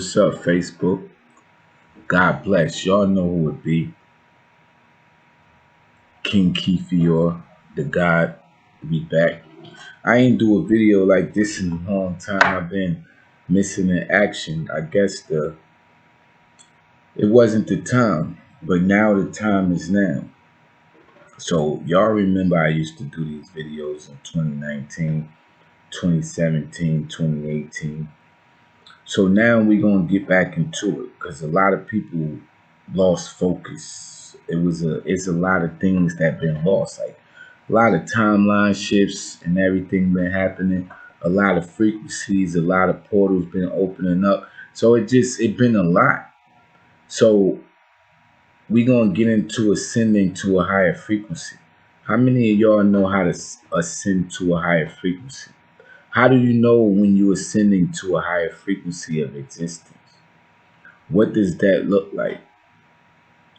What's up, Facebook? God bless. Y'all know who it be. King Kefior, the God, be back. I ain't do a video like this in a long time. I've been missing in action. I guess it wasn't the time, but now the time is now. So y'all remember I used to do these videos in 2019, 2017, 2018. So now we're gonna get back into it because a lot of people lost focus. It's a lot of things that been lost, like a lot of timeline shifts and everything been happening. A lot of frequencies, a lot of portals been opening up. So it been a lot. So we gonna get into ascending to a higher frequency. How many of y'all know how to ascend to a higher frequency? How do you know when you're ascending to a higher frequency of existence? What does that look like?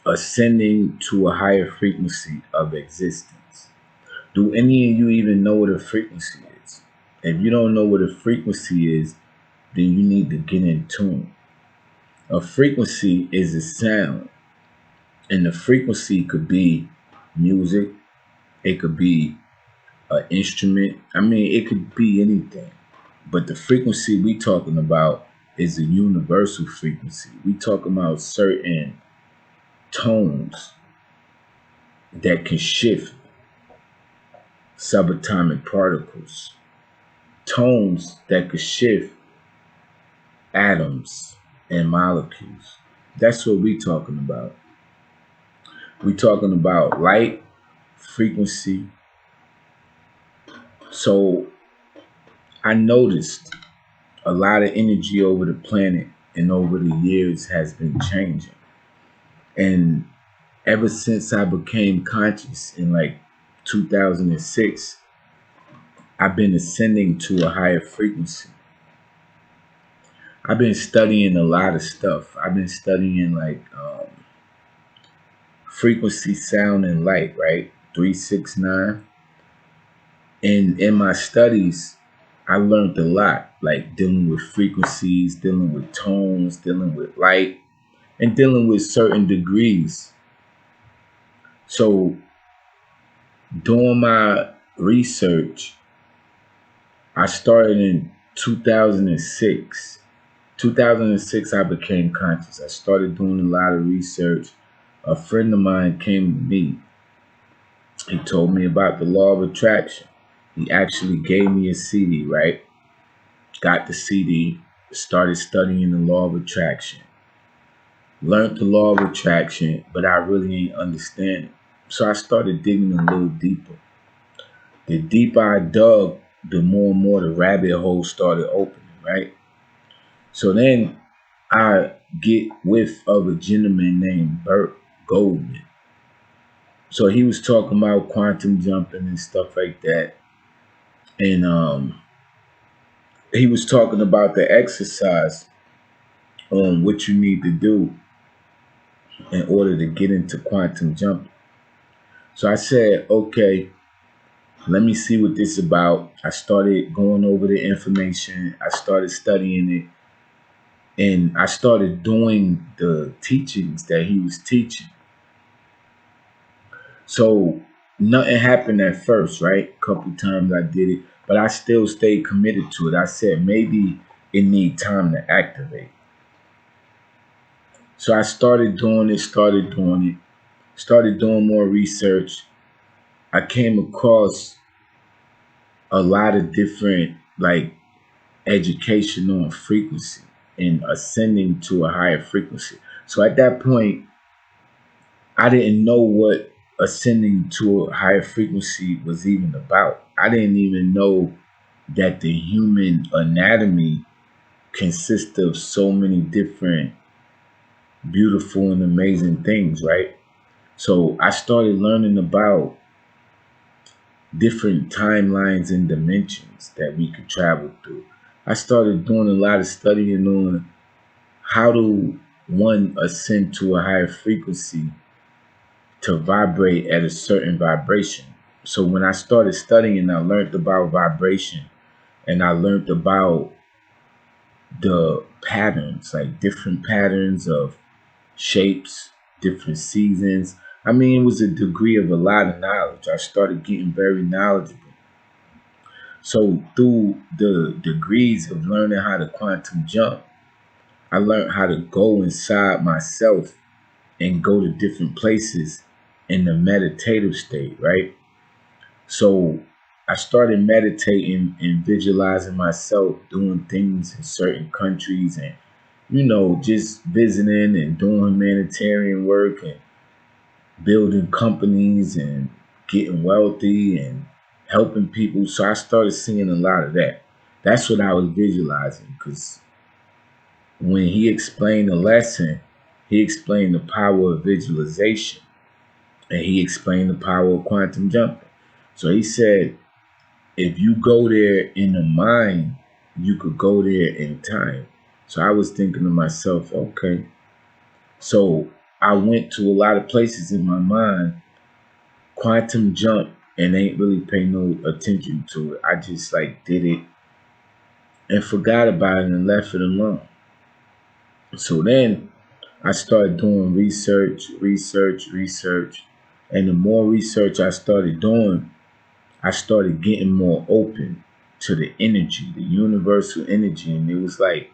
Ascending to a higher frequency of existence. Do any of you even know what a frequency is? If you don't know what a frequency is, then you need to get in tune. A frequency is a sound, and the frequency could be music, it could be an instrument. I mean, it could be anything. But the frequency we talking about is a universal frequency. We talking about certain tones that can shift subatomic particles. Tones that could shift atoms and molecules. That's what we talking about. We talking about light, frequency. So I noticed a lot of energy over the planet and over the years has been changing. And ever since I became conscious in like 2006, I've been ascending to a higher frequency. I've been studying a lot of stuff. I've been studying like frequency, sound, and light, right? 369. And in my studies, I learned a lot, like dealing with frequencies, dealing with tones, dealing with light, and dealing with certain degrees. So doing my research, I started in 2006. 2006, I became conscious. I started doing a lot of research. A friend of mine came to me. He told me about the law of attraction. He actually gave me a CD, right? Got the CD, started studying the law of attraction. Learned the law of attraction, but I really ain't understand it. So I started digging a little deeper. The deeper I dug, the more and more the rabbit hole started opening, right? So then I get with of a gentleman named Bert Goldman. So he was talking about quantum jumping and stuff like that. And he was talking about the exercise on what you need to do in order to get into quantum jumping. So I said, okay, let me see what this is about. I started going over the information. I started studying it. And I started doing the teachings that he was teaching. So nothing happened at first, right? A couple times I did it, but I still stayed committed to it. I said maybe it need time to activate. So I started doing it, started doing more research. I came across a lot of different like education on frequency and ascending to a higher frequency. So at that point, I didn't know what ascending to a higher frequency was even about. I didn't even know that the human anatomy consists of so many different beautiful and amazing things, right? So I started learning about different timelines and dimensions that we could travel through. I started doing a lot of studying on how do one ascend to a higher frequency to vibrate at a certain vibration. So when I started studying, I learned about vibration and I learned about the patterns, like different patterns of shapes, different seasons. I mean, it was a degree of a lot of knowledge. I started getting very knowledgeable. So through the degrees of learning how to quantum jump, I learned how to go inside myself and go to different places in the meditative state, right? So I started meditating and visualizing myself doing things in certain countries and, just visiting and doing humanitarian work and building companies and getting wealthy and helping people. So I started seeing a lot of that. That's what I was visualizing because when he explained the lesson, he explained the power of visualization and he explained the power of quantum jumping. So he said, if you go there in the mind, you could go there in time. So I was thinking to myself, okay. So I went to a lot of places in my mind, quantum jump, and ain't really pay no attention to it. I just like did it and forgot about it and left it alone. So then I started doing research. And the more research I started doing, I started getting more open to the energy, the universal energy. And it was like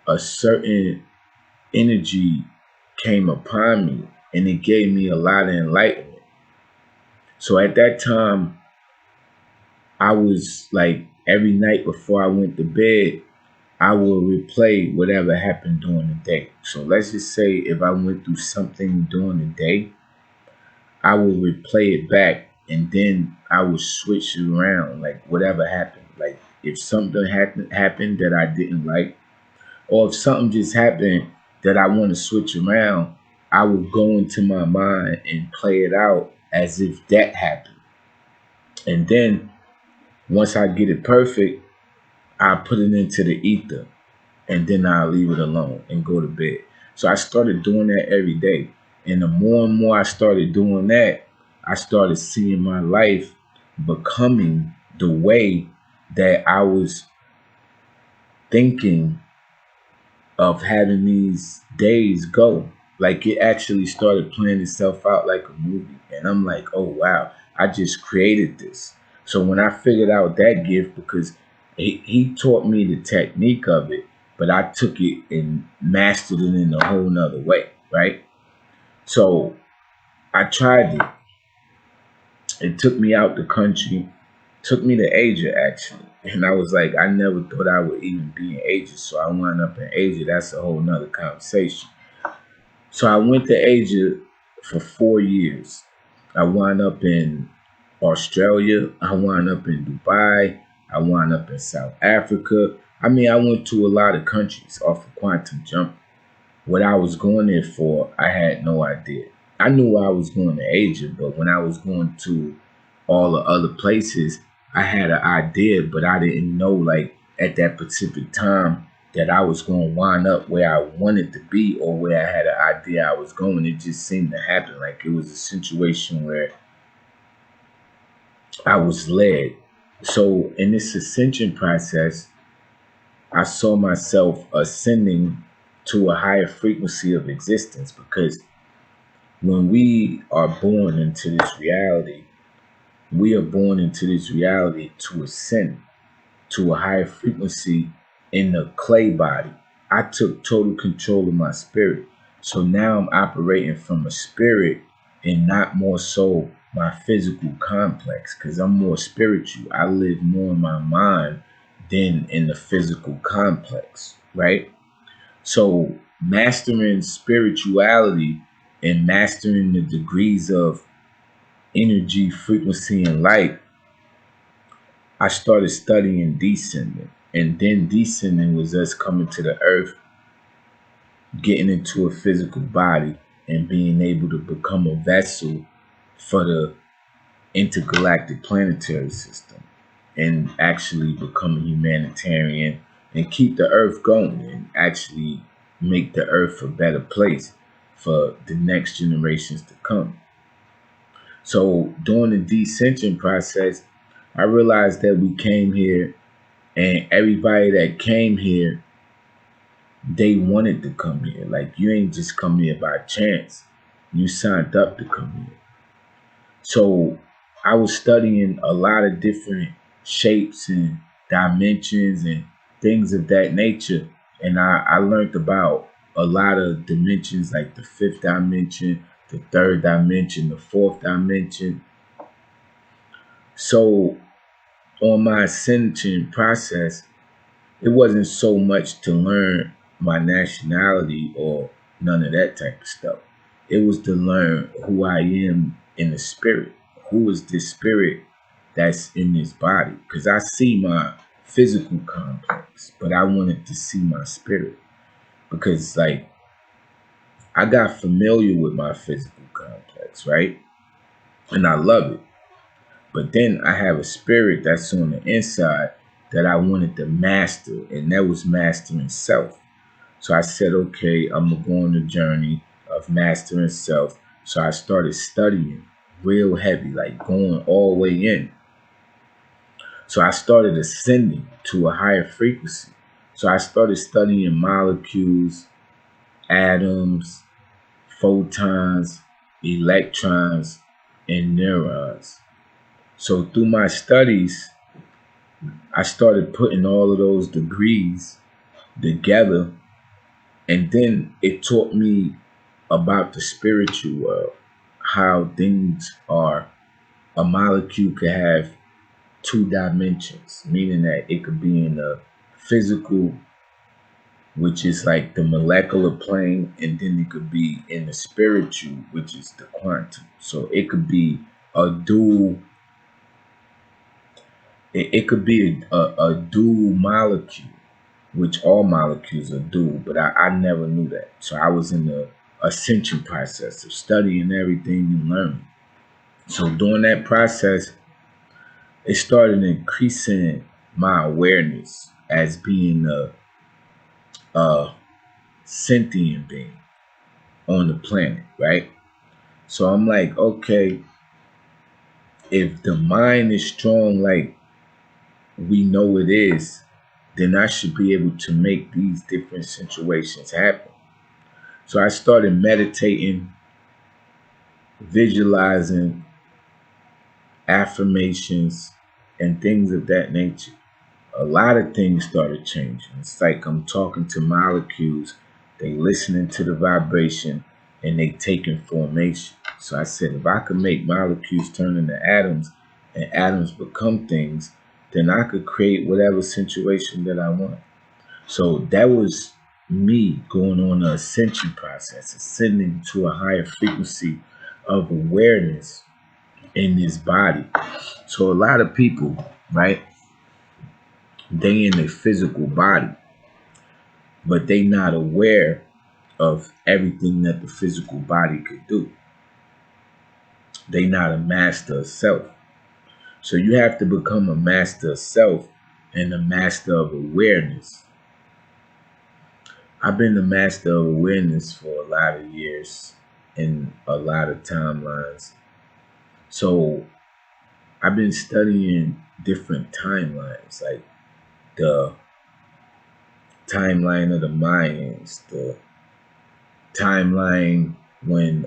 a certain energy came upon me and it gave me a lot of enlightenment. So at that time, I was like every night before I went to bed, I will replay whatever happened during the day. So let's just say if I went through something during the day, I will replay it back and then I will switch it around, like whatever happened. Like if something happened that I didn't like, or if something just happened that I want to switch around, I will go into my mind and play it out as if that happened. And then once I get it perfect, I put it into the ether and then I'll leave it alone and go to bed. So I started doing that every day. And the more and more I started doing that, I started seeing my life becoming the way that I was thinking of having these days go. Like it actually started playing itself out like a movie. And I'm like, oh wow, I just created this. So when I figured out that gift, because he taught me the technique of it, but I took it and mastered it in a whole nother way, right? So I tried it. It took me out the country, took me to Asia actually. And I was like, I never thought I would even be in Asia. So I wound up in Asia. That's a whole nother conversation. So I went to Asia for 4 years. I wound up in Australia. I wound up in Dubai. I wound up in South Africa. I mean, I went to a lot of countries off of quantum jump. What I was going there for, I had no idea. I knew I was going to Asia, but when I was going to all the other places, I had an idea, but I didn't know like at that specific time that I was going to wind up where I wanted to be or where I had an idea I was going. It just seemed to happen. Like it was a situation where I was led. So in this ascension process, I saw myself ascending to a higher frequency of existence because when we are born into this reality, we are born into this reality to ascend to a higher frequency in the clay body. I took total control of my spirit. So now I'm operating from a spirit and not more so my physical complex because I'm more spiritual. I live more in my mind than in the physical complex, right? So mastering spirituality and mastering the degrees of energy, frequency, and light, I started studying descending. And then descending was us coming to the earth, getting into a physical body, and being able to become a vessel for the intergalactic planetary system and actually become a humanitarian and keep the earth going and actually make the earth a better place for the next generations to come. So during the descension process, I realized that we came here and everybody that came here they wanted to come here. Like, you ain't just come here by chance. You signed up to come here. So I was studying a lot of different shapes and dimensions and things of that nature. And I learned about a lot of dimensions, like the fifth dimension, the third dimension, the fourth dimension. So on my ascension process, it wasn't so much to learn my nationality or none of that type of stuff. It was to learn who I am in the spirit. Who is this spirit that's in this body? Because I see my physical complex, but I wanted to see my spirit. Because, like, I got familiar with my physical complex, right? And I love it. But then I have a spirit that's on the inside that I wanted to master, and that was mastering self. So I said, okay, I'm gonna go on the journey of mastering self. So I started studying real heavy, like going all the way in. So I started ascending to a higher frequency. So I started studying molecules, atoms, photons, electrons, and neurons. So through my studies, I started putting all of those degrees together, and then it taught me about the spiritual world, how things are. A molecule could have two dimensions, meaning that it could be in the physical, which is like the molecular plane, and then it could be in the spiritual, which is the quantum. So it could be a dual. It could be a dual molecule, which all molecules are dual, but I never knew that. So I was in the ascension process of studying everything and learning. So during that process, it started increasing my awareness as being a sentient being on the planet, right? So I'm like, okay, if the mind is strong like we know it is, then I should be able to make these different situations happen. So I started meditating, visualizing, affirmations, and things of that nature. A lot of things started changing. It's like I'm talking to molecules, they listening to the vibration, and they taking formation. So I said, if I could make molecules turn into atoms and atoms become things, then I could create whatever situation that I want. So that was me going on the ascension process, ascending to a higher frequency of awareness in this body. So a lot of people, right, they in their physical body, but they not aware of everything that the physical body could do. They not a master of self. So you have to become a master of self and a master of awareness. I've been the master of awareness for a lot of years in a lot of timelines. So I've been studying different timelines, like the timeline of the Mayans, the timeline when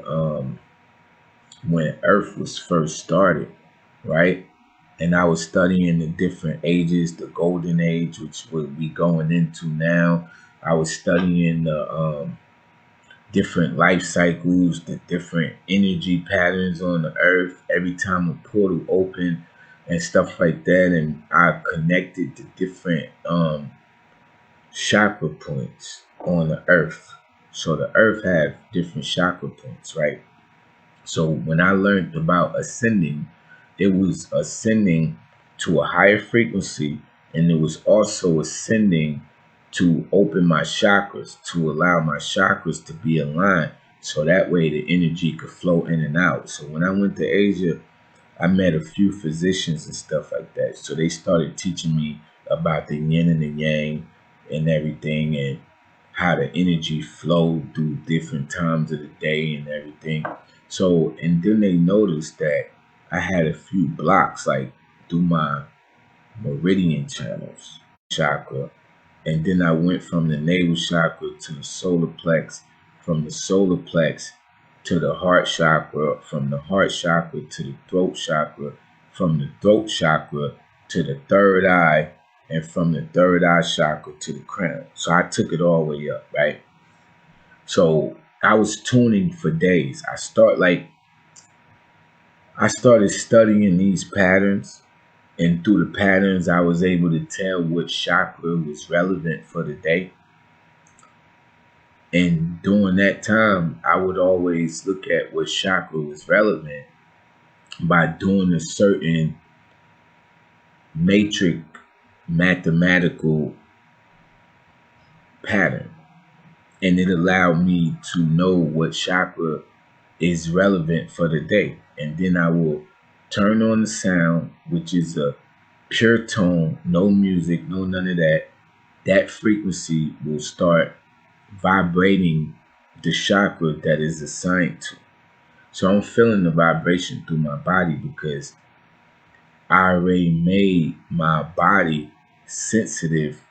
Earth was first started, right? And I was studying the different ages, the golden age, which we'll be going into now. I was studying the different life cycles, the different energy patterns on the earth, every time a portal opened and stuff like that. And I connected the different chakra points on the earth. So the earth have different chakra points, right? So when I learned about ascending, it was ascending to a higher frequency, and it was also ascending to open my chakras, to allow my chakras to be aligned, so that way the energy could flow in and out. So when I went to Asia, I met a few physicians and stuff like that. So they started teaching me about the yin and the yang and everything, and how the energy flowed through different times of the day and everything. So, and then they noticed that I had a few blocks, like through my meridian channels, chakra. And then I went from the navel chakra to the solar plex, from the solar plex to the heart chakra, from the heart chakra to the throat chakra, from the throat chakra to the third eye, and from the third eye chakra to the crown. So I took it all the way up, right? So I was tuning for days. I started studying these patterns, and through the patterns I was able to tell what chakra was relevant for the day. And during that time, I would always look at what chakra was relevant by doing a certain matrix mathematical pattern. And it allowed me to know what chakra is relevant for the day. And then I will turn on the sound, which is a pure tone, no music, no none of that. That frequency will start vibrating the chakra that is assigned to. So I'm feeling the vibration through my body because I already made my body sensitive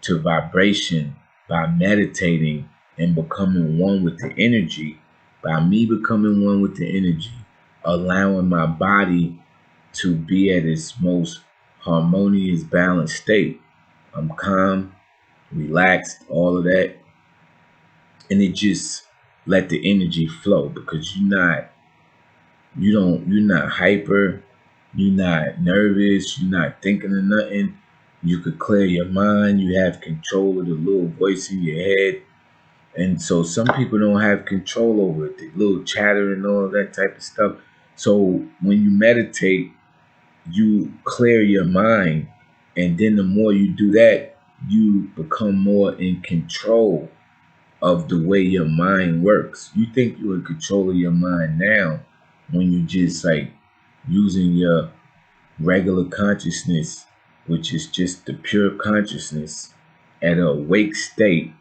to vibration by meditating and becoming one with the energy. By me becoming one with the energy, allowing my body to be at its most harmonious, balanced state. I'm calm, relaxed, all of that. And it just let the energy flow because you're not hyper, you're not nervous, you're not thinking of nothing. You could clear your mind, you have control of the little voice in your head. And so some people don't have control over it, the little chatter and all that type of stuff. So when you meditate, you clear your mind, and then the more you do that, you become more in control of the way your mind works. You think you're in control of your mind now when you just like using your regular consciousness, which is just the pure consciousness at a awake state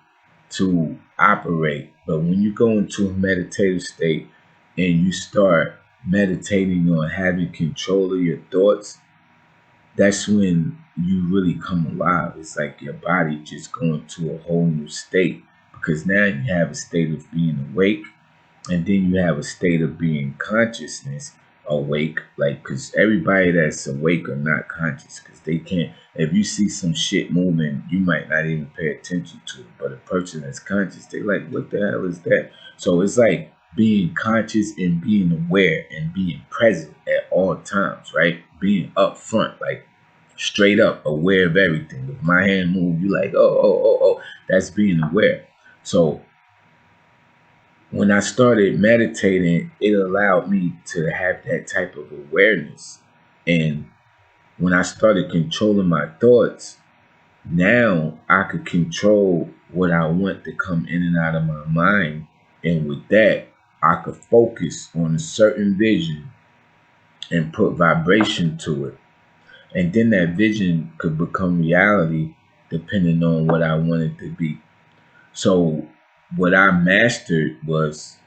to operate. But when you go into a meditative state and you start meditating on having control of your thoughts, that's when you really come alive. It's like your body just going to a whole new state because now you have a state of being awake, and then you have a state of being consciousness awake. Like, because everybody that's awake are not conscious because they can't. If you see some shit moving, you might not even pay attention to it. But a person that's conscious, they like, what the hell is that? So it's like being conscious and being aware and being present at all times, right? Being upfront, like straight up aware of everything. If my hand moves, you like, oh, that's being aware. So when I started meditating, it allowed me to have that type of awareness. And when I started controlling my thoughts, now I could control what I want to come in and out of my mind. And with that, I could focus on a certain vision and put vibration to it. And then that vision could become reality depending on what I want it to be. So what I mastered was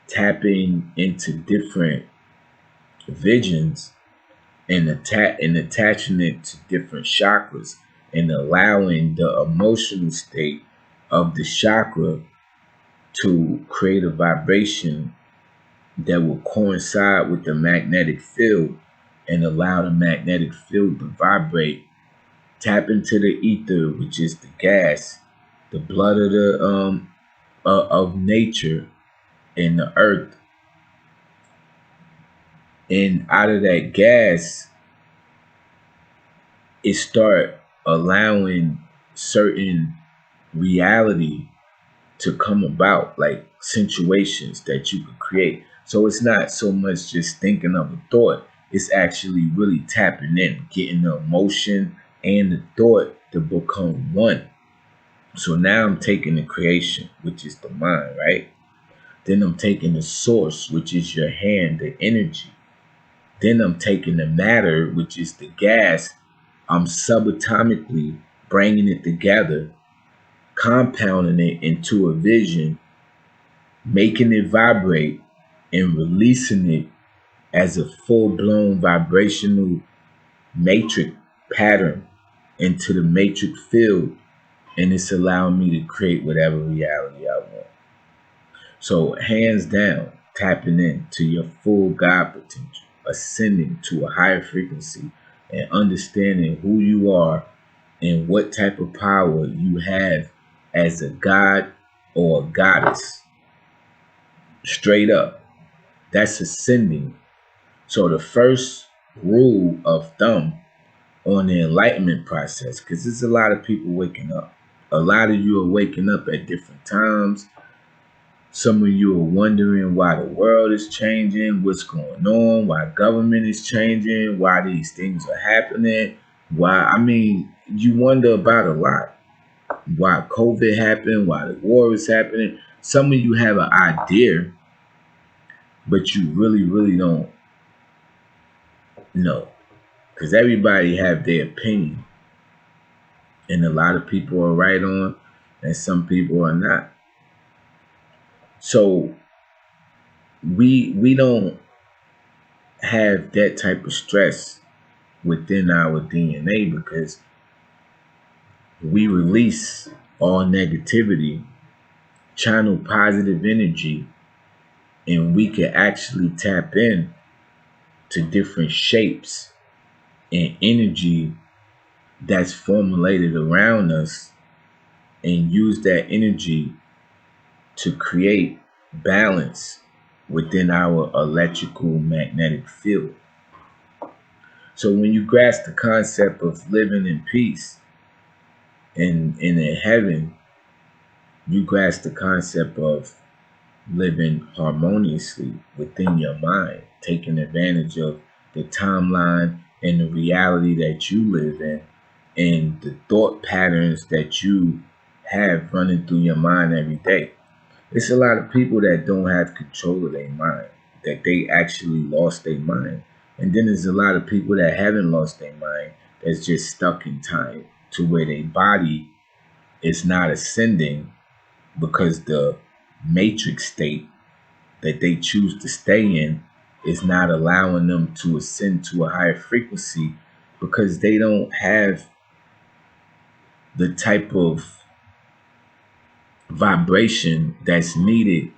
tapping into different visions and attaching it to different chakras and allowing the emotional state of the chakra to create a vibration that will coincide with the magnetic field and allow the magnetic field to vibrate. Tap into the ether, which is the gas, the blood of the of nature and the earth, and out of that gas, it start allowing certain reality to come about, like situations that you could create. So it's not so much just thinking of a thought, it's actually really tapping in, getting the emotion and the thought to become one. So now I'm taking the creation, which is the mind, right? Then I'm taking the source, which is your hand, the energy. Then I'm taking the matter, which is the gas. I'm subatomically bringing it together, compounding it into a vision, making it vibrate, and releasing it as a full-blown vibrational matrix pattern into the matrix field and it's allowing me to create whatever reality I want. So, hands down, tapping into your full God potential, ascending to a higher frequency, and understanding who you are and what type of power you have as a god or a goddess. Straight up, that's ascending. So, the first rule of thumb on the enlightenment process, because there's a lot of people waking up. A lot of you are waking up at different times. Some of you are wondering why the world is changing, what's going on, why government is changing, why these things are happening. You wonder about a lot. Why COVID happened, why the war is happening. Some of you have an idea, but you really, really don't know. Because everybody have their opinion. And a lot of people are right on, and some people are not. So we don't have that type of stress within our DNA because we release all negativity, channel positive energy, and we can actually tap in to different shapes and energy that's formulated around us and use that energy to create balance within our electrical magnetic field. So when you grasp the concept of living in peace and in heaven, you grasp the concept of living harmoniously within your mind, taking advantage of the timeline and the reality that you live in and the thought patterns that you have running through your mind every day. It's a lot of people that don't have control of their mind, that they actually lost their mind. And then there's a lot of people that haven't lost their mind, that's just stuck in time to where their body is not ascending because the matrix state that they choose to stay in is not allowing them to ascend to a higher frequency because they don't have the type of vibration that's needed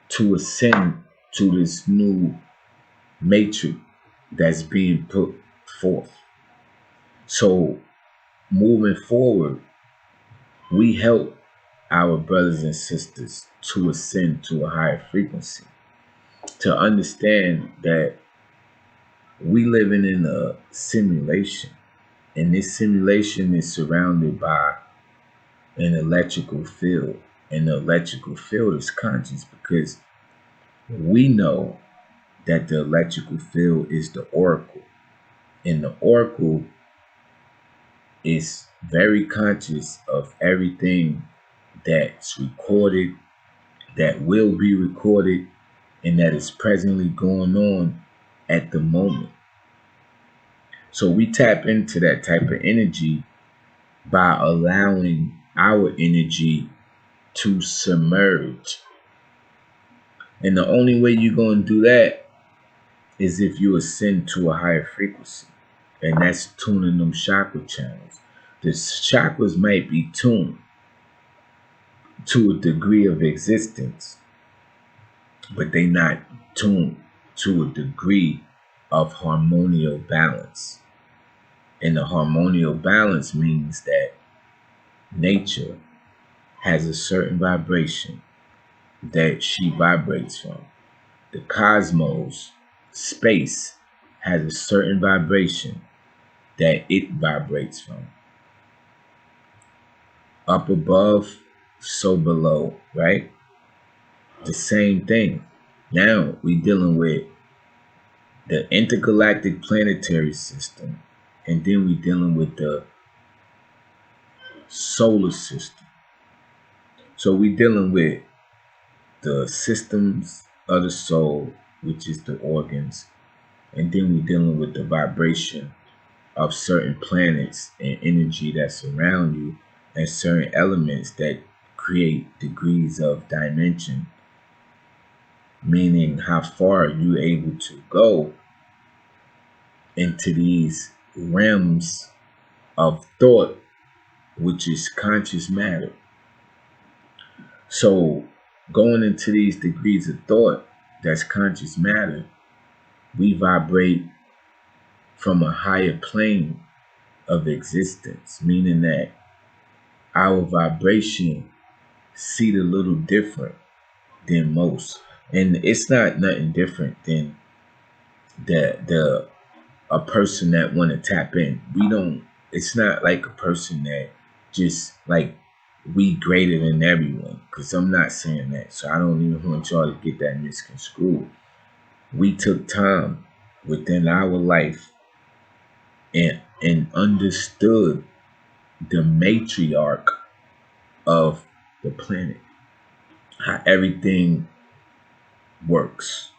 to ascend to this new matrix that's being put forth. So moving forward, we help our brothers and sisters to ascend to a higher frequency, to understand that we living in a simulation, and this simulation is surrounded by an electrical field, and the electrical field is conscious because we know that the electrical field is the oracle, and the oracle is very conscious of everything that's recorded, that will be recorded, and that is presently going on at the moment. So we tap into that type of energy by allowing our energy to submerge. And the only way you're going to do that is if you ascend to a higher frequency. And that's tuning them chakra channels. The chakras might be tuned to a degree of existence, but they not tuned to a degree of harmonial balance. And the harmonial balance means that nature has a certain vibration that she vibrates from. The cosmos, space, has a certain vibration that it vibrates from. Up above, so below, right? The same thing. Now we dealing with the intergalactic planetary system, and then we dealing with the solar system. So we dealing with the systems of the soul, which is the organs, and then we dealing with the vibration of certain planets and energy that's around you, and certain elements that create degrees of dimension, meaning how far you're able to go into these realms of thought which is conscious matter. So going into these degrees of thought, that's conscious matter, we vibrate from a higher plane of existence, meaning that our vibration seat a little different than most. And it's not nothing different than the a person that want to tap in. We don't, it's not like a person that just like we greater than everyone, because I'm not saying that. So I don't even want y'all to get that misconstrued. We took time within our life and understood the matriarch of the planet, how everything works,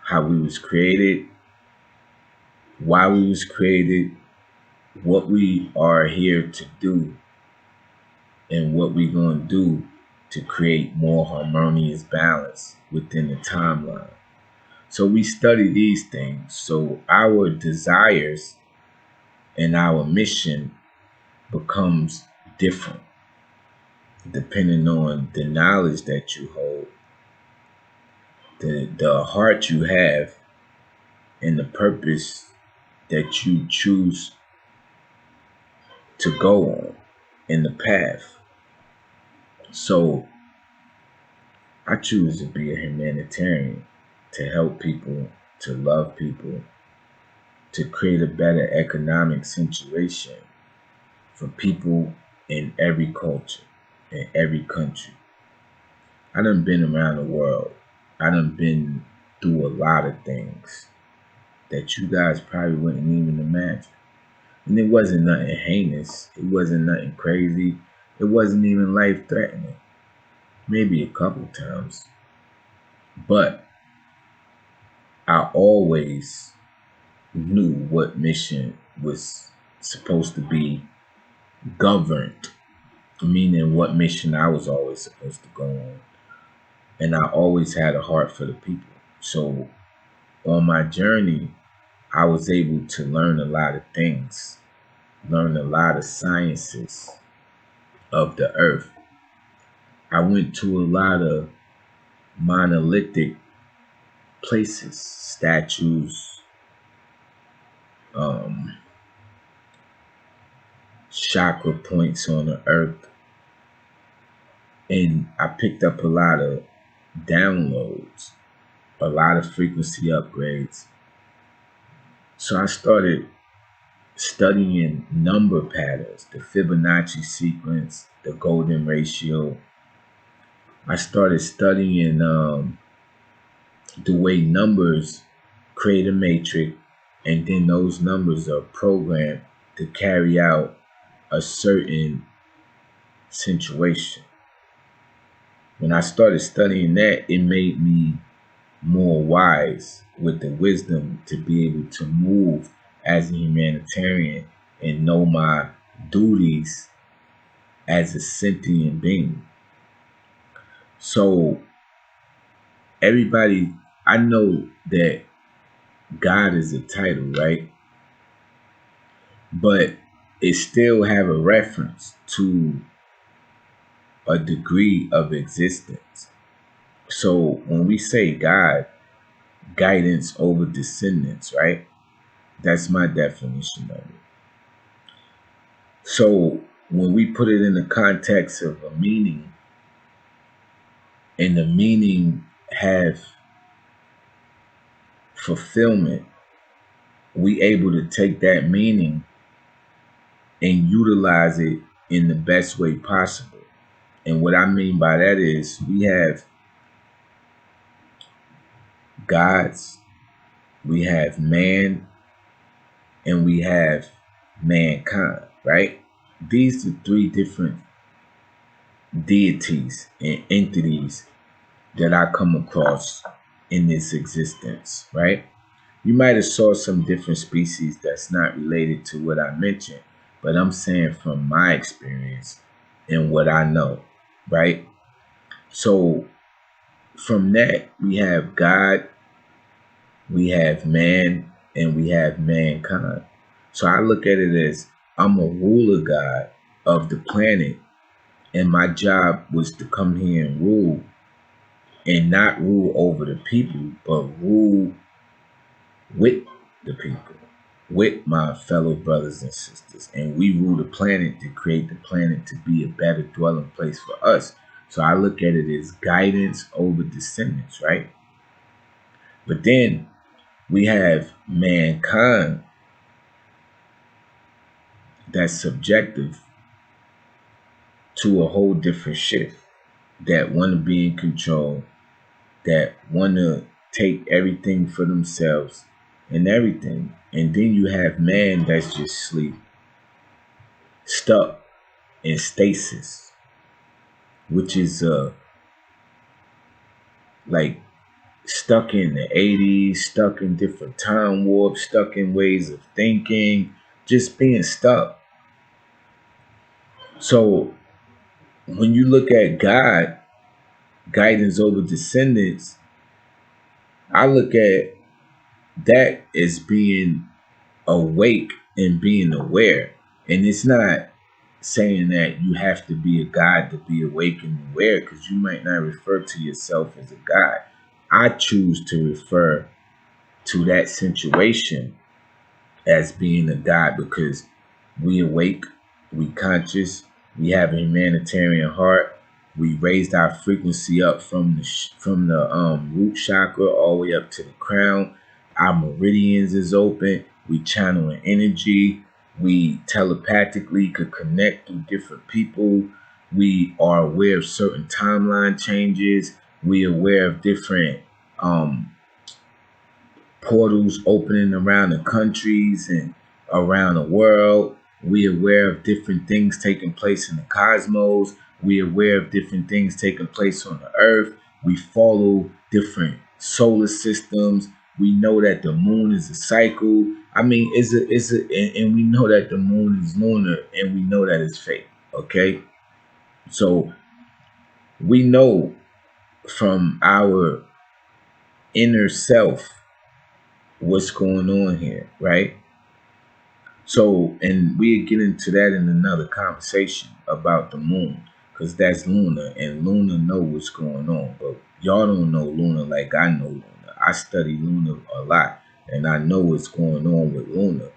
how we was created, why we was created, what we are here to do, and what we're going to do to create more harmonious balance within the timeline. So we study these things. So our desires and our mission becomes different depending on the knowledge that you hold, the heart you have, and the purpose that you choose to go on in the path. So I choose to be a humanitarian, to help people, to love people, to create a better economic situation for people in every culture, in every country. I done been around the world. I done been through a lot of things that you guys probably wouldn't even imagine. And it wasn't nothing heinous. It wasn't nothing crazy. It wasn't even life threatening. Maybe a couple times. But I always knew what mission was supposed to be governed, meaning what mission I was always supposed to go on. And I always had a heart for the people. So on my journey, I was able to learn a lot of things, learn a lot of sciences of the earth. I went to a lot of monolithic places, statues, um, chakra points on the earth, and I picked up a lot of downloads, a lot of frequency upgrades. So I started studying number patterns, the Fibonacci sequence, the golden ratio. I started studying the way numbers create a matrix, and then those numbers are programmed to carry out a certain situation. When I started studying that, it made me more wise with the wisdom to be able to move as a humanitarian and know my duties as a sentient being. So everybody, I know that God is a title, right? But it still have a reference to a degree of existence. So when we say God, guidance over descendants, right? That's my definition of it. So when we put it in the context of a meaning, and the meaning have fulfillment, we able to take that meaning and utilize it in the best way possible. And what I mean by that is we have gods, we have man, and we have mankind, right? These are three different deities and entities that I come across in this existence, right? You might have saw some different species that's not related to what I mentioned, but I'm saying from my experience and what I know, right? So from that, we have God, we have man, and we have mankind. So I look at it as I'm a ruler God of the planet, and my job was to come here and rule, and not rule over the people, but rule with the people, with my fellow brothers and sisters. And we rule the planet to create the planet to be a better dwelling place for us. So I look at it as guidance over descendants, right? But then we have mankind that's subjective to a whole different shift, that want to be in control, that want to take everything for themselves and everything. And then you have man that's just sleep, stuck in stasis, which is like stuck in the 80s, stuck in different time warps, stuck in ways of thinking, just being stuck. So when you look at God, guidance over descendants, I look at that as being awake and being aware. And it's not saying that you have to be a God to be awake and aware, because you might not refer to yourself as a God. I choose to refer to that situation as being a God, because we awake, we conscious, we have a humanitarian heart. We raised our frequency up from the root chakra all the way up to the crown. Our meridians is open. We channeling energy. We telepathically could connect through different people. We are aware of certain timeline changes. We aware of different portals opening around the countries and around the world. We aware of different things taking place in the cosmos. We aware of different things taking place on the earth. We follow different solar systems. We know that the moon is a cycle. I mean, and we know that the moon is lunar, and we know that it's fake. Okay, so we know from our inner self what's going on here, right? So, and we'll get into that in another conversation about the moon, because that's Luna, and Luna know what's going on. But y'all don't know Luna like I know Luna. I study Luna a lot, and I know what's going on with Luna.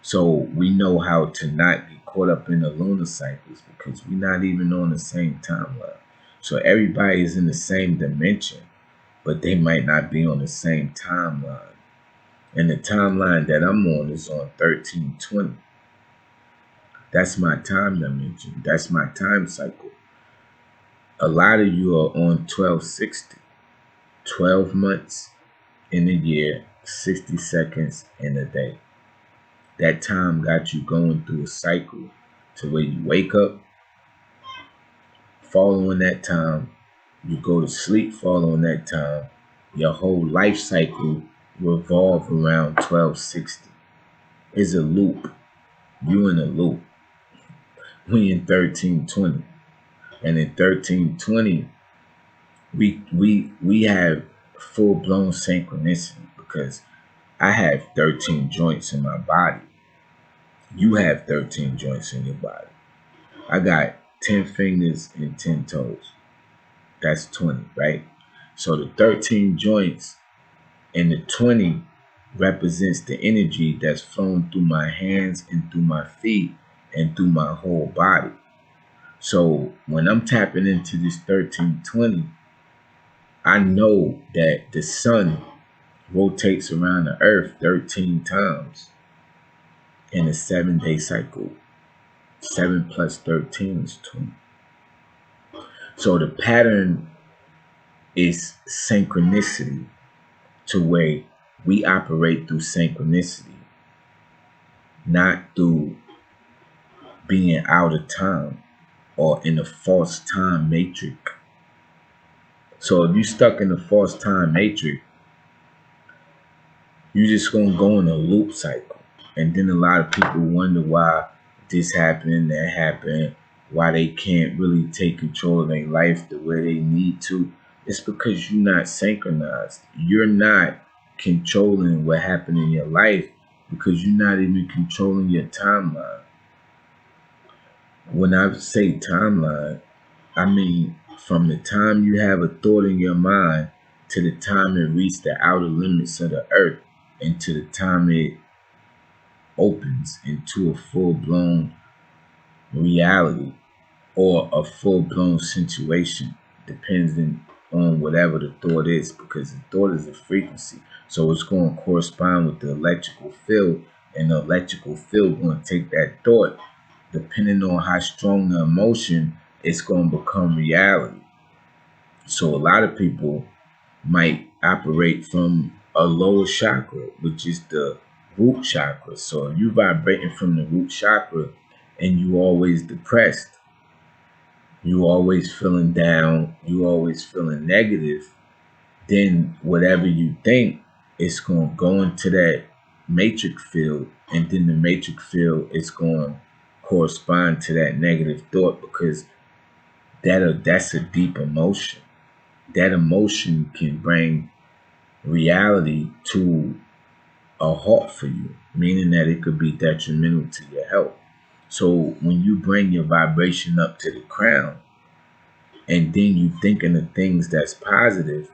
So we know how to not get caught up in the lunar cycles, because we're not even on the same timeline. So everybody is in the same dimension, but they might not be on the same timeline. And the timeline that I'm on is on 1320. That's my time dimension. That's my time cycle. A lot of you are on 1260. 12 months in a year, 60 seconds in a day. That time got you going through a cycle to where you wake up following that time, you go to sleep following that time. Your whole life cycle revolve around 1260. It's a loop. You in a loop. We in 1320. And in 1320, we have full blown synchronicity, because I have 13 joints in my body. You have 13 joints in your body. I got 10 fingers and 10 toes. That's 20, right? So the 13 joints and the 20 represents the energy that's flowing through my hands and through my feet and through my whole body. So when I'm tapping into this 1320, I know that the sun rotates around the earth 13 times in a 7-day cycle. 7 plus 13 is 20. So the pattern is synchronicity, to where we operate through synchronicity, not through being out of time or in a false time matrix. So if you're stuck in a false time matrix, you're just going to go in a loop cycle. And then a lot of people wonder why this happened, that happened, why they can't really take control of their life the way they need to. It's because you're not synchronized. You're not controlling what happened in your life, because you're not even controlling your timeline. When I say timeline, I mean from the time you have a thought in your mind to the time it reaches the outer limits of the earth and to the time it opens into a full blown reality or a full blown situation, depending on whatever the thought is, because the thought is a frequency. So it's going to correspond with the electrical field, and the electrical field going to take that thought, depending on how strong the emotion, it's going to become reality. So a lot of people might operate from a lower chakra, which is the root chakra. So if you vibrating from the root chakra and you always depressed, you always feeling down, you always feeling negative, then whatever you think, it's going to go into that matrix field, and then the matrix field is going to correspond to that negative thought, because that's a deep emotion. That emotion can bring reality to a halt for you, meaning that it could be detrimental to your health. So when you bring your vibration up to the crown, and then you thinking of things that's positive,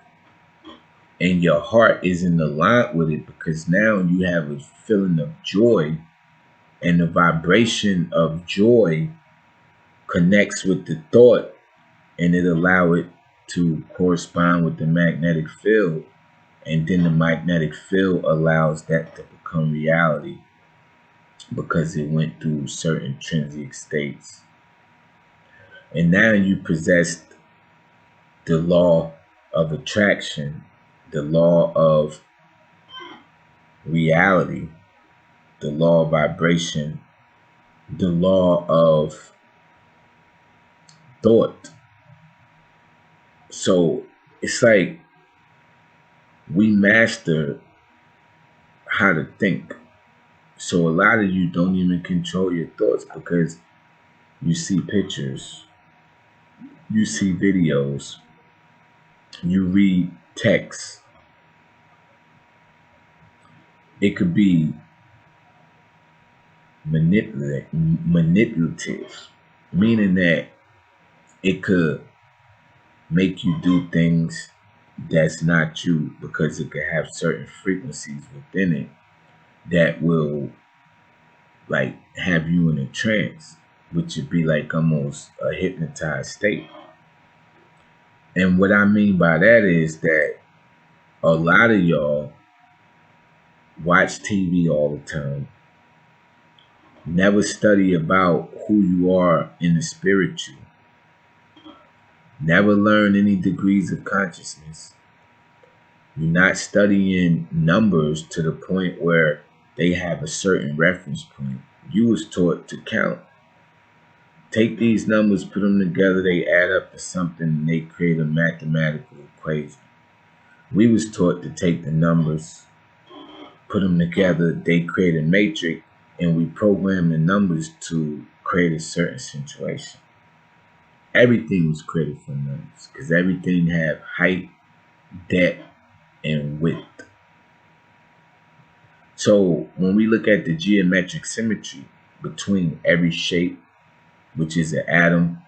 and your heart is in alignment with it, because now you have a feeling of joy, and the vibration of joy connects with the thought, and it allow it to correspond with the magnetic field, and then the magnetic field allows that to become reality because it went through certain intrinsic states. And now you possess the law of attraction, the law of reality, the law of vibration, the law of thought. So it's like we master how to think. So a lot of you don't even control your thoughts, because you see pictures, you see videos, you read text. It could be manipulative, meaning that it could make you do things that's not you, because it could have certain frequencies within it that will like have you in a trance, which would be like almost a hypnotized state. And what I mean by that is that a lot of y'all watch TV all the time, never study about who you are in the spiritual, never learn any degrees of consciousness. You're not studying numbers to the point where they have a certain reference point. You was taught to count. Take these numbers, put them together, they add up to something, and they create a mathematical equation. We was taught to take the numbers, put them together, they create a matrix, and we program the numbers to create a certain situation. Everything was created from numbers, because everything had height, depth, and width. So when we look at the geometric symmetry between every shape, which is an atom,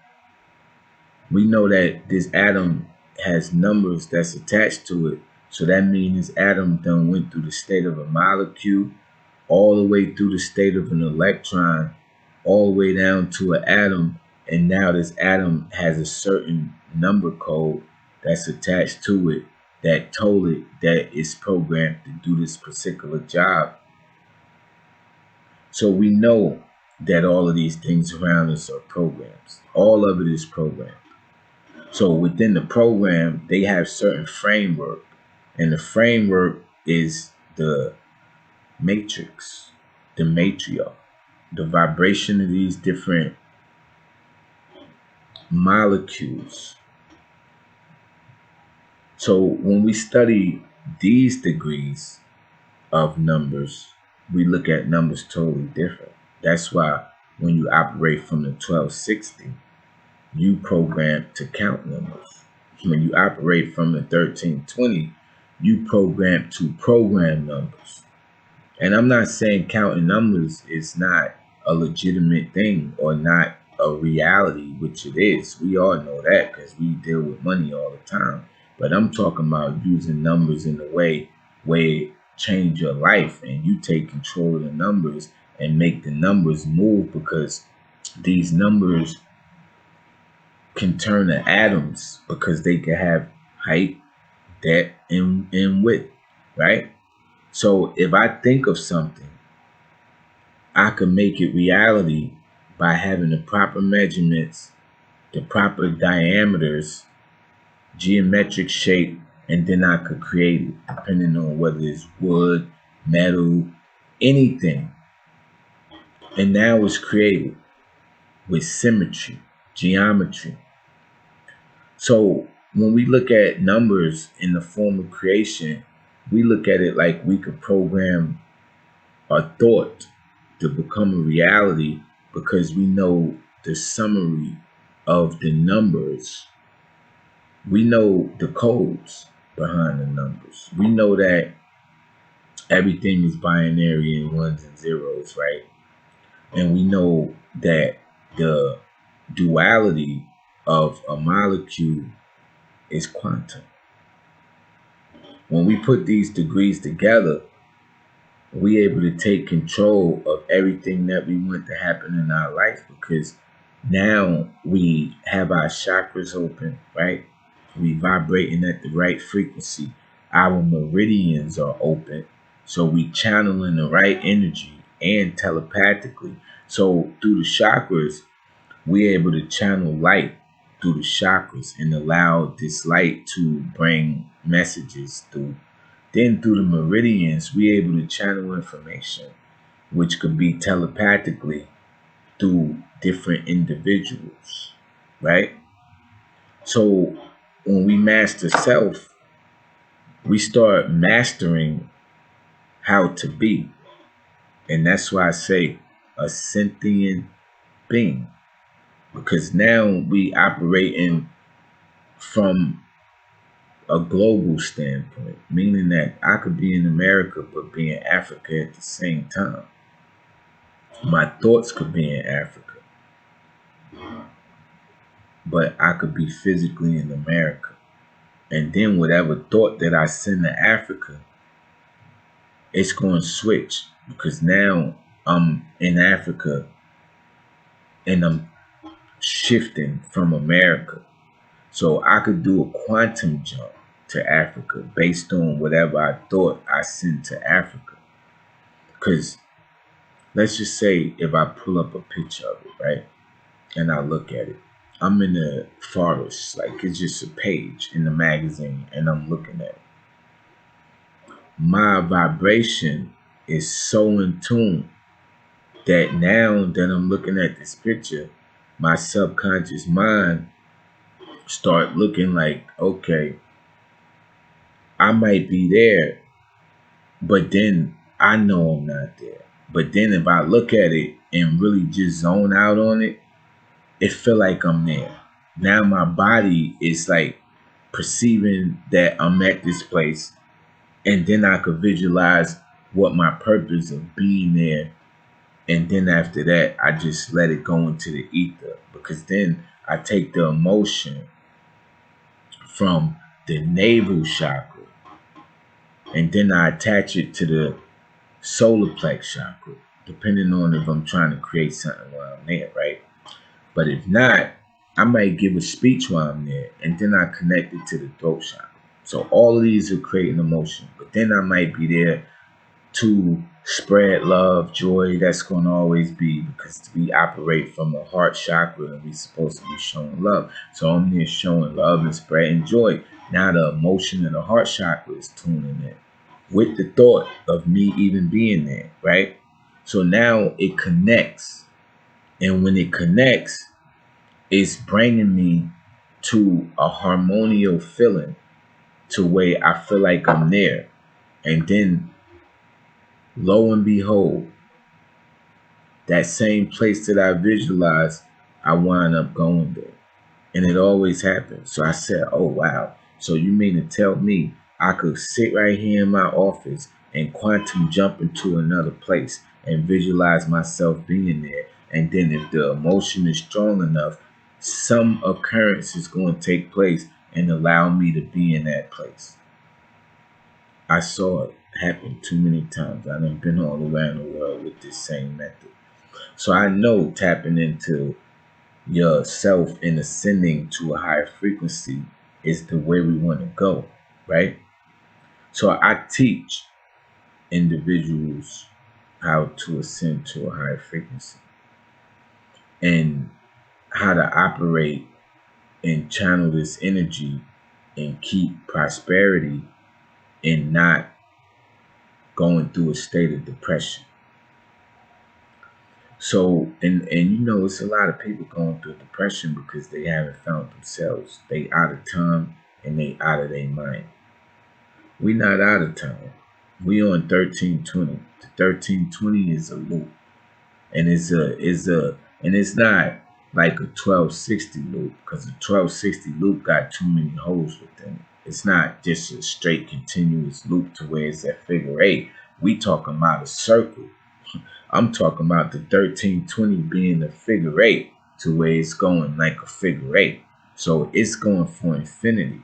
we know that this atom has numbers that's attached to it. So that means this atom done went through the state of a molecule, all the way through the state of an electron, all the way down to an atom. And now this atom has a certain number code that's attached to it that told it that it's programmed to do this particular job. So we know that all of these things around us are programs. All of it is programmed. So within the program, they have certain framework, and the framework is the matrix, the matriarch, the vibration of these different molecules. So when we study these degrees of numbers, we look at numbers totally different. That's why when you operate from the 1260, you program to count numbers. When you operate from the 1320, you program to program numbers. And I'm not saying counting numbers is not a legitimate thing or not a reality, which it is. We all know that because we deal with money all the time. But I'm talking about using numbers in a way where it change your life and you take control of the numbers and make the numbers move, because these numbers can turn to atoms, because they can have height, depth, and width, right? So if I think of something, I can make it reality by having the proper measurements, the proper diameters, geometric shape, and then I could create it depending on whether it's wood, metal, anything. And now it's created with symmetry, geometry. So when we look at numbers in the form of creation, we look at it like we could program a thought to become a reality, because we know the summary of the numbers. We know the codes behind the numbers. We know that everything is binary and ones and zeros, right? And we know that the duality of a molecule is quantum. When we put these degrees together, we able to take control of everything that we want to happen in our life, because now we have our chakras open, right? We vibrating at the right frequency. Our meridians are open. So we channeling the right energy and telepathically. So through the chakras, we're able to channel light through the chakras and allow this light to bring messages through. Then through the meridians, we're able to channel information, which could be telepathically through different individuals, right? So when we master self, we start mastering how to be. And that's why I say a sentient being, because now we operating from a global standpoint, meaning that I could be in America but be in Africa at the same time. My thoughts could be in Africa, but I could be physically in America. And then whatever thought that I send to Africa, it's going to switch, because now I'm in Africa and I'm shifting from America. So I could do a quantum jump to Africa based on whatever I thought I sent to Africa. Because let's just say if I pull up a picture of it, right, and I look at it, I'm in the forest, like it's just a page in the magazine, and I'm looking at it. My vibration is so in tune that now that I'm looking at this picture, my subconscious mind start looking like, okay, I might be there, but then I know I'm not there. But then if I look at it and really just zone out on it, it feel like I'm there. Now my body is like perceiving that I'm at this place, and then I could visualize what my purpose of being there. And then after that, I just let it go into the ether, because then I take the emotion from the navel chakra and then I attach it to the solar plex chakra, depending on if I'm trying to create something while I'm there, right? But if not, I might give a speech while I'm there, and then I connect it to the throat chakra. So all of these are creating emotion, but then I might be there to spread love, joy. That's going to always be, because we operate from the heart chakra and we're supposed to be showing love. So I'm there showing love and spreading joy. Now the emotion in the heart chakra is tuning in with the thought of me even being there, right? So now it connects. And when it connects, it's bringing me to a harmonial feeling, to where I feel like I'm there. And then lo and behold, that same place that I visualized, I wind up going there. And it always happens. So I said, oh, wow. So you mean to tell me I could sit right here in my office and quantum jump into another place and visualize myself being there, And then if the emotion is strong enough, some occurrence is going to take place and allow me to be in that place. I saw it happen too many times. I done been all around the world with this same method. So I know tapping into yourself and ascending to a higher frequency is the way we want to go, right? So I teach individuals how to ascend to a higher frequency and how to operate and channel this energy and keep prosperity and not going through a state of depression. So, and you know, it's a lot of people going through depression because they haven't found themselves. They out of time and they out of their mind. We not out of time. We on 1320. The 1320 is a loop, and it's not like a 1260 loop because the 1260 loop got too many holes within it. It's not just a straight continuous loop to where it's at figure eight. We talking about a circle. I'm talking about the 1320 being a figure eight to where it's going like a figure eight. So it's going for infinity,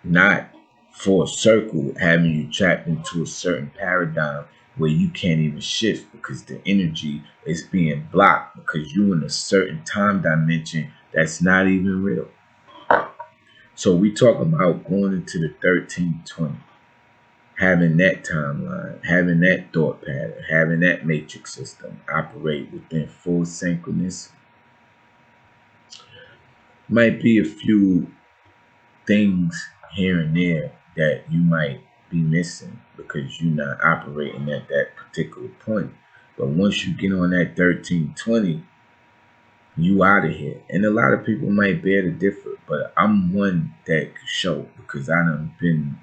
not for a circle having you trapped into a certain paradigm where you can't even shift because the energy is being blocked because you're in a certain time dimension that's not even real. So we talk about going into the 1320, having that timeline, having that thought pattern, having that matrix system operate within full synchronous. Might be a few things here and there that you might be missing because you're not operating at that particular point. But once you get on that 1320, you out of here. And a lot of people might bear to differ, but I'm one that could show because I done been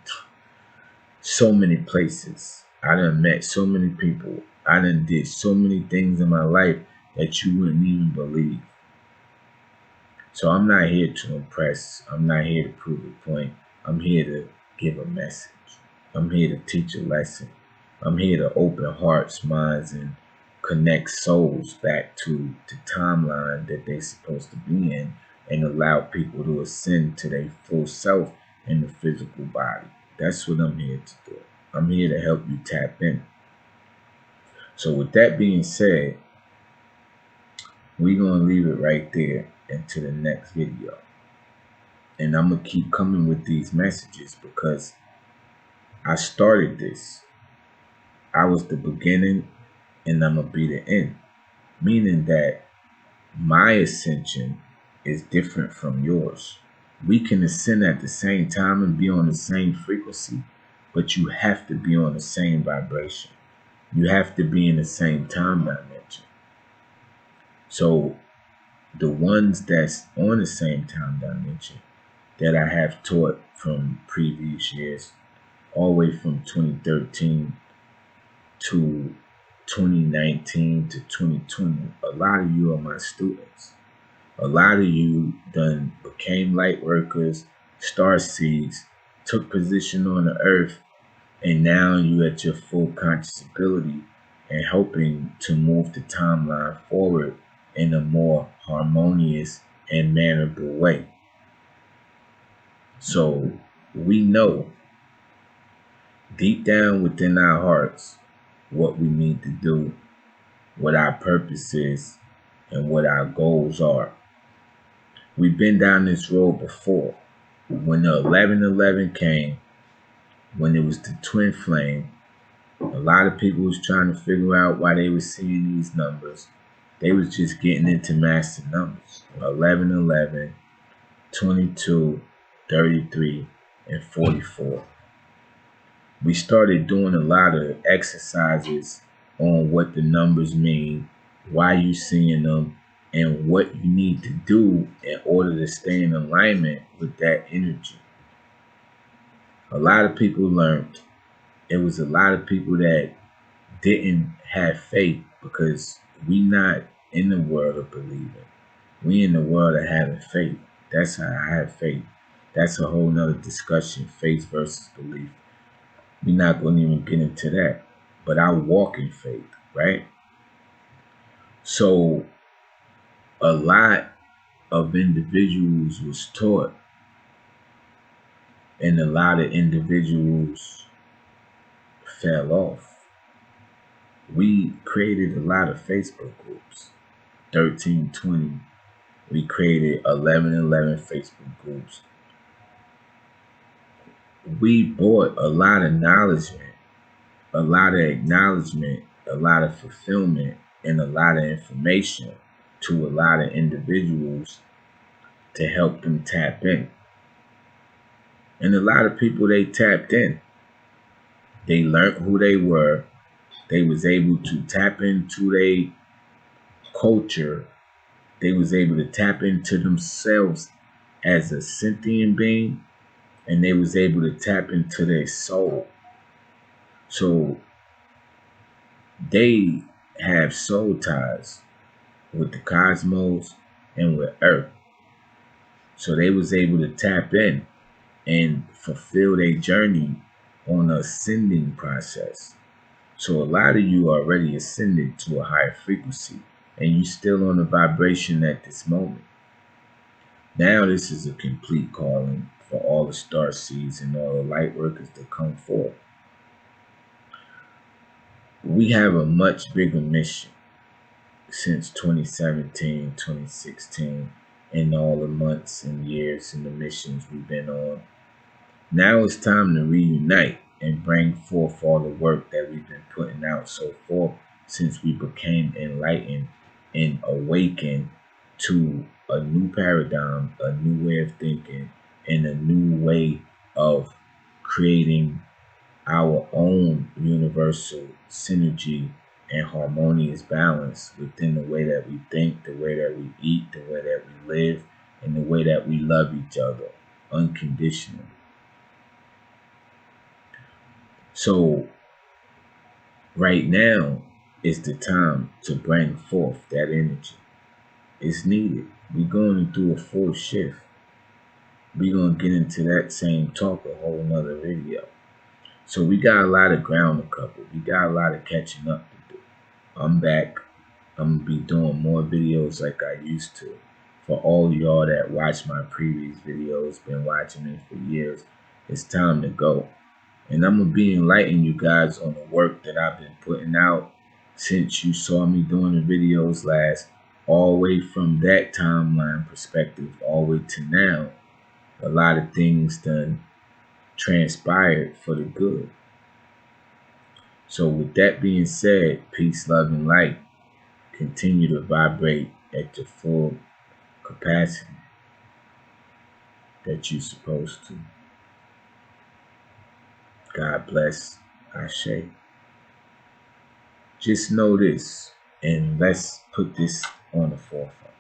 so many places. I done met so many people. I done did so many things in my life that you wouldn't even believe. So I'm not here to impress. I'm not here to prove a point. I'm here to give a message. I'm here to teach a lesson. I'm here to open hearts, minds, and connect souls back to the timeline that they're supposed to be in and allow people to ascend to their full self in the physical body. That's what I'm here to do. I'm here to help you tap in. So with that being said, we're going to leave it right there into the next video. And I'm going to keep coming with these messages because I started this. I was the beginning and I'm going to be the end. Meaning that my ascension is different from yours. We can ascend at the same time and be on the same frequency, but you have to be on the same vibration. You have to be in the same time dimension. So the ones that's on the same time dimension that I have taught from previous years, all the way from 2013 to 2019 to 2020, a lot of you are my students. A lot of you done became light workers, star seeds, took position on the earth, and now you at your full conscious ability and hoping to move the timeline forward in a more harmonious and mannerable way. So we know deep down within our hearts what we need to do, what our purpose is, and what our goals are. We've been down this road before. When the 1111 came, when it was the twin flame, a lot of people was trying to figure out why they were seeing these numbers. They was just getting into master numbers. 1111, 22, 33, and 44. We started doing a lot of exercises on what the numbers mean, why you seeing them, and what you need to do in order to stay in alignment with that energy. A lot of people learned. It was a lot of people that didn't have faith because we not in the world of believing. We in the world of having faith. That's how I have faith. That's a whole nother discussion, faith versus belief. We're not going to even get into that. But I walk in faith, right? So a lot of individuals was taught, and a lot of individuals fell off. We created a lot of Facebook groups. 1320. We created 1111 Facebook groups. We bought a lot of knowledge, a lot of acknowledgement, a lot of fulfillment, and a lot of information to a lot of individuals to help them tap in. And a lot of people, they tapped in. They learned who they were. They was able to tap into their culture. They was able to tap into themselves as a sentient being, and they was able to tap into their soul. So they have soul ties with the cosmos and with Earth. So they was able to tap in and fulfill their journey on the ascending process. So a lot of you already ascended to a higher frequency, and you still on a vibration at this moment. Now this is a complete calling for all the star seeds and all the light workers to come forth. We have a much bigger mission since 2017, 2016, and all the months and years and the missions we've been on. Now it's time to reunite and bring forth all the work that we've been putting out so far since we became enlightened and awakened to a new paradigm, a new way of thinking, and a new way of creating our own universal synergy and harmonious balance within the way that we think, the way that we eat, the way that we live, and the way that we love each other unconditionally. So right now is the time to bring forth that energy. It's needed. We're going through a full shift. We're going to get into that same talk a whole nother video. So we got a lot of ground to cover. We got a lot of catching up to do. I'm back. I'm going to be doing more videos like I used to. For all y'all that watch my previous videos, been watching me for years, it's time to go. And I'm going to be enlightening you guys on the work that I've been putting out since you saw me doing the videos last, all the way from that timeline perspective, all the way to now. A lot of things done transpired for the good. So with that being said, peace, love, and light. Continue to vibrate at your full capacity that you're supposed to. God bless. Ashe. Just know this, and let's put this on the forefront.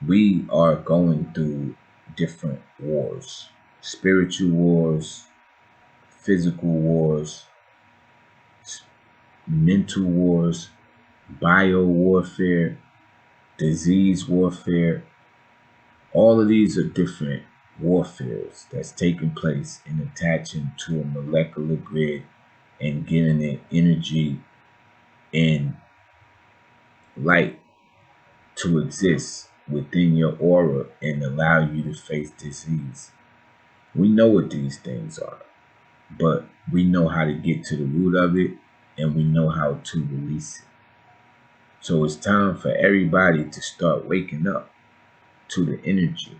We are going through different wars. Spiritual wars, physical wars, mental wars, bio warfare, disease warfare. All of these are different warfares that's taking place and attaching to a molecular grid and giving it energy and light to exist within your aura and allow you to face disease. We know what these things are, but we know how to get to the root of it, and we know how to release it. So it's time for everybody to start waking up to the energy,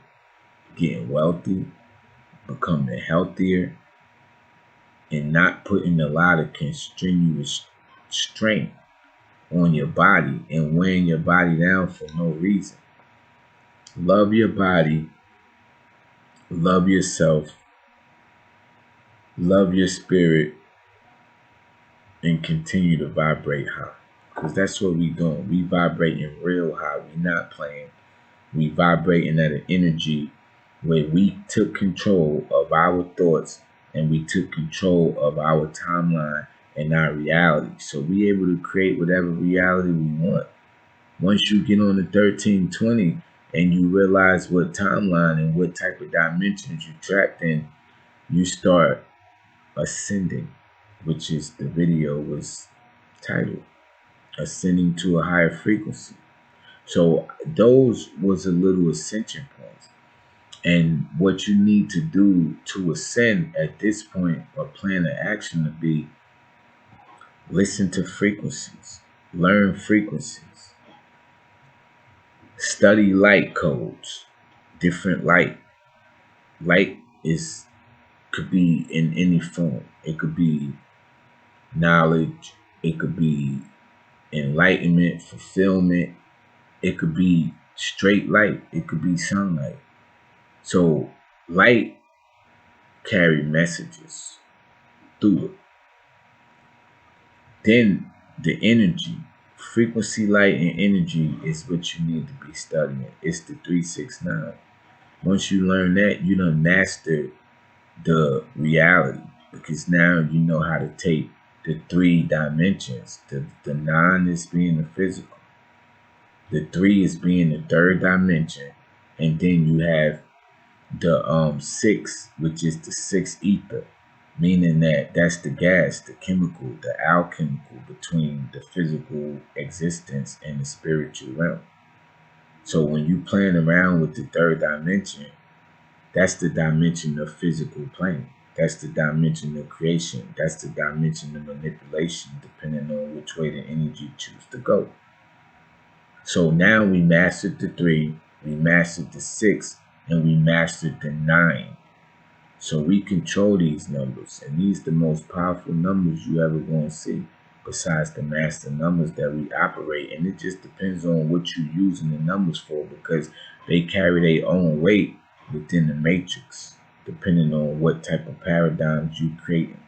getting wealthy, becoming healthier, and not putting a lot of strenuous strain on your body and weighing your body down for no reason. Love your body, love yourself, love your spirit, and continue to vibrate high. Because that's what we doing. We vibrating real high. We not playing. We vibrating at an energy where we took control of our thoughts and we took control of our timeline and our reality. So we able to create whatever reality we want. Once you get on the 1320 and you realize what timeline and what type of dimensions you trapped in, you start ascending, which is the video was titled, Ascending to a Higher Frequency. So those was a little ascension points. And what you need to do to ascend at this point or plan of action to be listen to frequencies, learn frequencies, study light codes, different light. Light is could be in any form. It could be knowledge, it could be enlightenment, fulfillment, it could be straight light, it could be sunlight. So light carry messages through it. Then the energy, frequency, light, and energy is what you need to be studying. It's the 369. Once you learn that, you done mastered the reality because now you know how to take the three dimensions. The nine is being the physical, the three is being the third dimension, and then you have the six, which is the sixth ether, meaning that that's the gas, the chemical, the alchemical between the physical existence and the spiritual realm. So when you playing around with the third dimension, that's the dimension of physical plane. That's the dimension of creation. That's the dimension of manipulation, depending on which way the energy choose to go. So now we mastered the three, we mastered the six, and we mastered the nine. So we control these numbers, and these the most powerful numbers you ever going to see, besides the master numbers that we operate. And it just depends on what you're using the numbers for, because they carry their own weight within the matrix, depending on what type of paradigms you creating.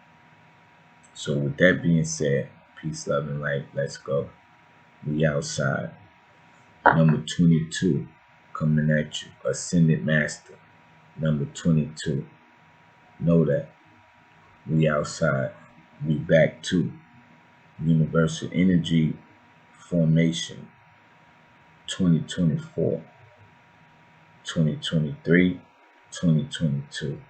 So with that being said, peace, love, and light. Let's go. We outside. Number 22 coming at you. Ascended Master. Number 22. Know that. We outside. We back to Universal Energy Formation 2024, 2023, 2022.